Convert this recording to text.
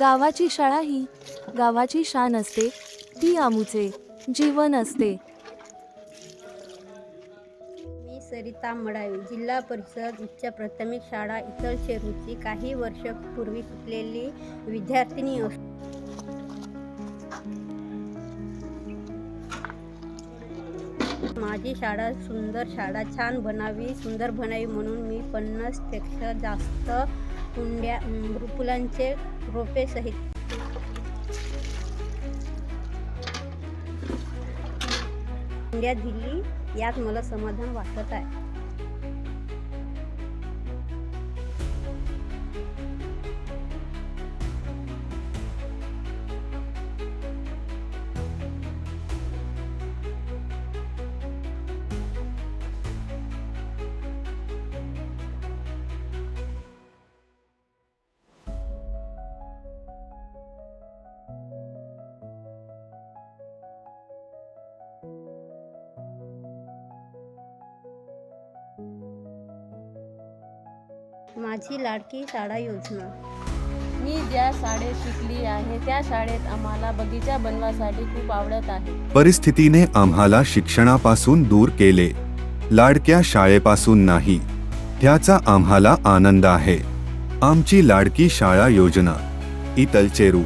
गावाची शाळा ही गावाची शान असते, ती आमुचे जीवन असते. मी सरिता मडावी, जिल्हा परिषद उच्च प्राथमिक शाळा इतलचेरूची काही वर्षापूर्वी शिकलेली विद्यार्थिनी असतो. माझी सुंदर बनावी म्हणून मी 50 पेक्षा जास्त फुलांचे रोपे सहित कुंड्या दिली. यात मला समाधान वाटत आहे. माझी लाडकी शाळा योजना. मी ज्या शाळेत शिकली आहे त्या शाळेत आम्हाला बगीचा बनवासाठी खूप आवडत आहे. परिस्थितीने आम्हाला शिक्षणापासून दूर केले, लाडक्या शाळेपासून नाही. त्याचा आम्हाला आनंद आहे. आमची लाडकी शाळा योजना, इतलचेरू.